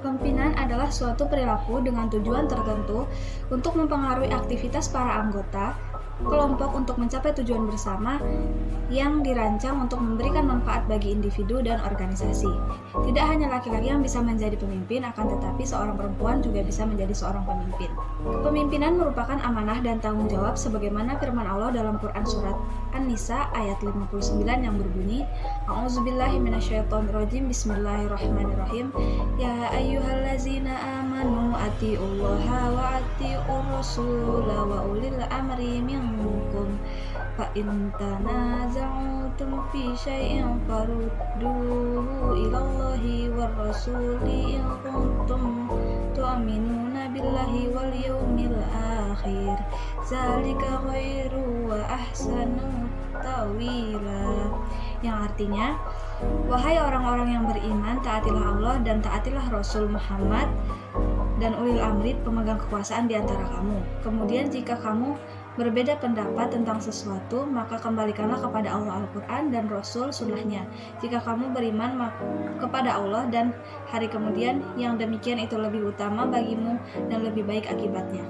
Pimpinan adalah suatu perilaku dengan tujuan tertentu untuk mempengaruhi aktivitas para anggota kelompok untuk mencapai tujuan bersama yang dirancang untuk memberikan manfaat bagi individu dan organisasi. Tidak hanya laki-laki yang bisa menjadi pemimpin, akan tetapi seorang perempuan juga bisa menjadi seorang pemimpin. Kepemimpinan merupakan amanah dan tanggung jawab sebagaimana firman Allah dalam Quran surat An-Nisa ayat 59 yang berbunyi, A'udzubillahi minasyaitonirrajim, Bismillahirrahmanirrahim. Ya ayyuhallazina amanu atiullaha wa atiur rasula wa ulil amri minkum fa in tanaza'tum fi syai'in farudduhu ilallahi war rasuli in kuntum tu'minuna billahi wal yawmil akhir zalika khairu wa ahsanu tawila, yang artinya, wahai orang-orang yang beriman, taatilah Allah dan taatilah Rasul Muhammad dan ulil amri, pemegang kekuasaan di antara kamu. Kemudian jika kamu berbeda pendapat tentang sesuatu, maka kembalikanlah kepada Allah Al-Quran dan Rasul sunnahnya. Jika kamu beriman kepada Allah dan hari kemudian, yang demikian itu lebih utama bagimu dan lebih baik akibatnya.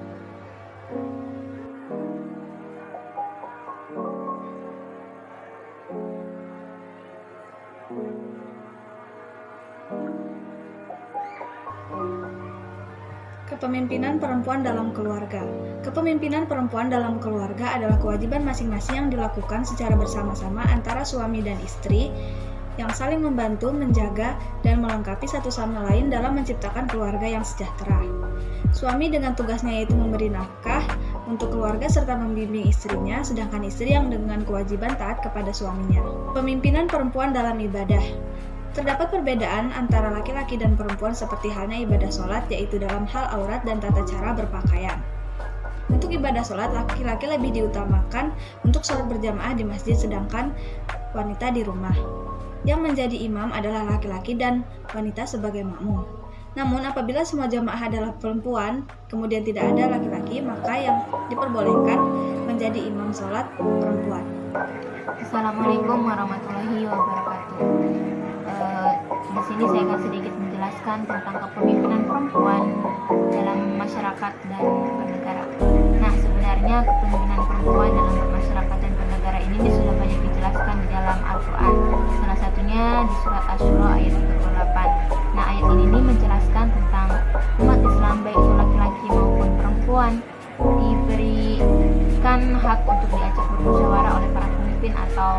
Kepemimpinan perempuan dalam keluarga. Kepemimpinan perempuan dalam keluarga adalah kewajiban masing-masing yang dilakukan secara bersama-sama antara suami dan istri yang saling membantu, menjaga, dan melengkapi satu sama lain dalam menciptakan keluarga yang sejahtera. Suami dengan tugasnya yaitu memberi nafkah untuk keluarga serta membimbing istrinya, sedangkan istri yang dengan kewajiban taat kepada suaminya. Pemimpinan perempuan dalam ibadah. Terdapat perbedaan antara laki-laki dan perempuan seperti halnya ibadah sholat, yaitu dalam hal aurat dan tata cara berpakaian. Untuk ibadah sholat, laki-laki lebih diutamakan untuk sholat berjamaah di masjid, sedangkan wanita di rumah. Yang menjadi imam adalah laki-laki dan wanita sebagai makmum. Namun apabila semua jamaah adalah perempuan, kemudian tidak ada laki-laki, maka yang diperbolehkan menjadi imam sholat perempuan. Assalamualaikum warahmatullahi wabarakatuh. Di sini saya akan sedikit menjelaskan tentang kepemimpinan perempuan dalam masyarakat dan bernegara. Nah, sebenarnya kepemimpinan perempuan dalam masyarakat dan bernegara ini sudah banyak dijelaskan di dalam Al-Quran. Salah satunya di surat Asy-Syura ayat 38. Nah, ayat ini menjelaskan tentang umat Islam baik itu laki-laki maupun perempuan diberikan hak untuk diajak bermusyawarah oleh para pemimpin atau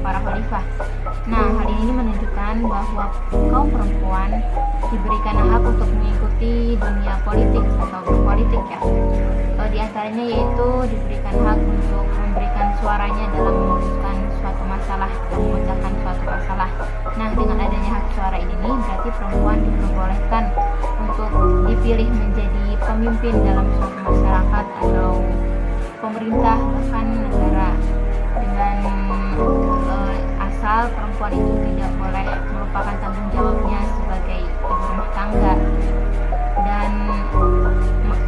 para khalifah. Nah, hal ini menunjukkan bahwa kaum perempuan diberikan hak untuk mengikuti dunia politik atau berpolitik ya. Di antaranya yaitu diberikan hak untuk memberikan suaranya dalam memutuskan suatu masalah atau memecahkan suatu masalah. Nah, dengan adanya hak suara ini berarti perempuan diperbolehkan untuk dipilih menjadi pemimpin dalam suatu masyarakat atau pemerintah bahkan negara, dengan asal perempuan itu tidak boleh melupakan tanggung jawabnya sebagai ibu rumah tangga dan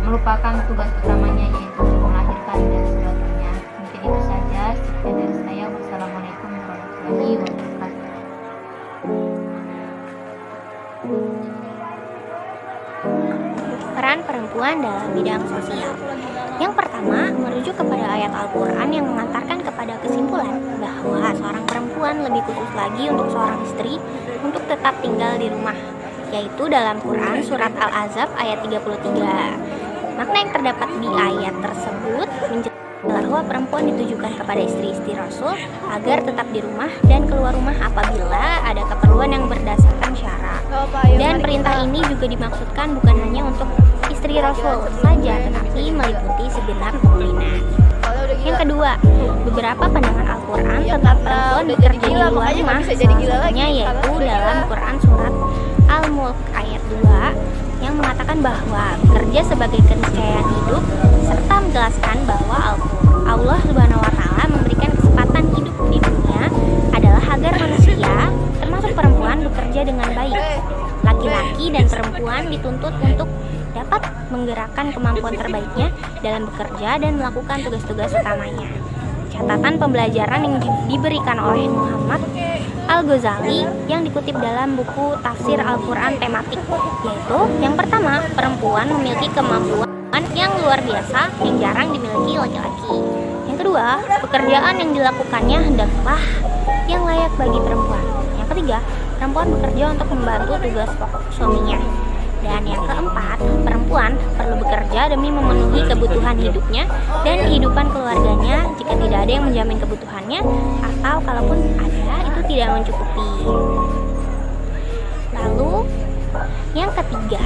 melupakan tugas utamanya yaitu melahirkan dan sebagainya. Mungkin itu saja. Sekian dari saya. Wassalamualaikum warahmatullahi wabarakatuh. Peran perempuan dalam bidang sosial. Yang pertama, merujuk kepada ayat Al-Quran yang mengantarkan kepada kesimpulan bahwa seorang perempuan lebih khusus lagi untuk seorang istri untuk tetap tinggal di rumah, yaitu dalam Quran surat Al-Ahzab ayat 33. Makna yang terdapat di ayat tersebut menjelaskan bahwa perempuan ditujukan kepada istri-istri Rasul agar tetap di rumah dan keluar rumah apabila ada keperluan yang berdasarkan syara. Dan perintah ini juga dimaksudkan bukan hanya untuk istri Rasul saja, tetapi meliputi segenap mukminat. Yang kedua, beberapa pandangan Al-Quran tentang perempuan bekerja di luar rumah, salah satunya yaitu dalam Quran surat Al-Mulk ayat 2 yang mengatakan bahwa bekerja sebagai keniscayaan hidup serta menjelaskan bahwa Allah Subhanahu wa Ta'ala memberikan kesempatan hidup di dunia adalah agar manusia termasuk perempuan bekerja dengan baik. Laki-laki dan perempuan dituntut untuk dapat menggerakkan kemampuan terbaiknya dalam bekerja dan melakukan tugas-tugas utamanya. catatan pembelajaran yang diberikan oleh Muhammad Al-Ghazali yang dikutip dalam buku Tafsir Al-Quran Tematik, yaitu yang pertama, perempuan memiliki kemampuan yang luar biasa yang jarang dimiliki laki-laki. Yang kedua, pekerjaan yang dilakukannya hendaklah yang layak bagi perempuan. Yang ketiga, perempuan bekerja untuk membantu tugas pokok suaminya. Dan yang keempat, perempuan perlu bekerja demi memenuhi kebutuhan hidupnya dan kehidupan keluarganya jika tidak ada yang menjamin kebutuhannya, atau kalaupun ada itu tidak mencukupi. Lalu yang ketiga,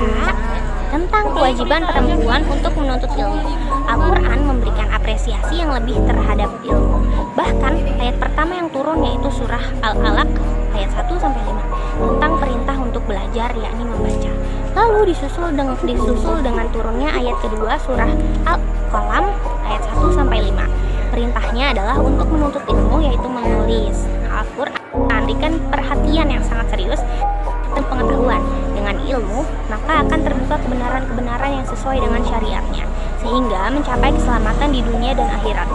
tentang kewajiban perempuan untuk menuntut ilmu. Al-Quran memberikan apresiasi yang lebih terhadap ilmu. Bahkan ayat pertama yang turun yaitu surah Al-Alaq ayat 1-5 tentang perintah untuk belajar, yakni membaca. Lalu disusul dengan turunnya ayat kedua surah Al-Qalam ayat 1-5. Perintahnya adalah untuk menuntut ilmu, yaitu menulis. Al-Quran memberikan perhatian yang sangat serius dan pengetahuan. Dengan ilmu, maka akan terbuka kebenaran-kebenaran yang sesuai dengan syariatnya, sehingga mencapai keselamatan di dunia dan akhirat.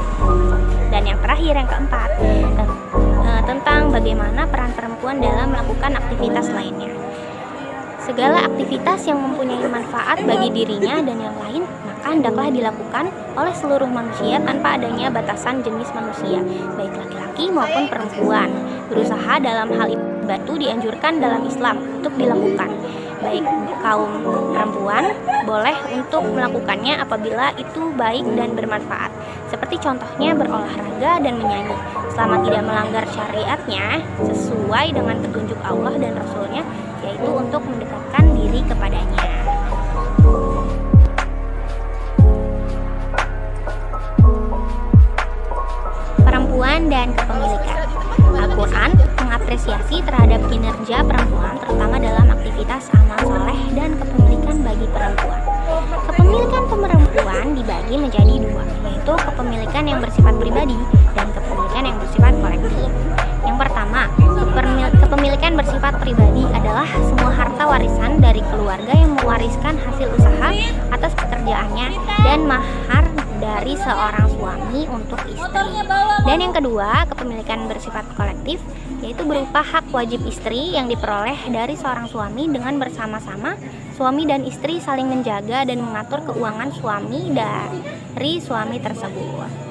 Dan yang terakhir, yang keempat, tentang bagaimana peran perempuan dalam melakukan aktivitas lainnya. Segala aktivitas yang mempunyai manfaat bagi dirinya dan yang lain, maka hendaklah dilakukan oleh seluruh manusia tanpa adanya batasan jenis manusia, baik laki-laki maupun perempuan. Berusaha dalam hal itu dianjurkan dalam Islam untuk dilakukan. Baik kaum perempuan boleh untuk melakukannya apabila itu baik dan bermanfaat, seperti contohnya berolahraga dan menyanyi, selama tidak melanggar syariatnya sesuai dengan petunjuk Allah dan Rasulnya, yaitu untuk mendekatkan diri kepadanya. Perempuan dan kepemilikan. Al-Quran mengapresiasi terhadap kinerja perempuan, terutama dalam aktivitas amal soleh dan kepemilikan bagi perempuan. Kepemilikan perempuan dibagi menjadi dua, yaitu kepemilikan yang bersifat pribadi dan kepemilikan yang bersifat kolektif. Yang pertama, kepemilikan bersifat pribadi adalah semua harta warisan dari keluarga yang mewariskan hasil usaha atas pekerjaannya dan mahar dari seorang suami untuk istri. Dan yang kedua, kepemilikan bersifat kolektif, yaitu berupa hak wajib istri yang diperoleh dari seorang suami dengan bersama-sama suami dan istri saling menjaga dan mengatur keuangan suami dari suami tersebut.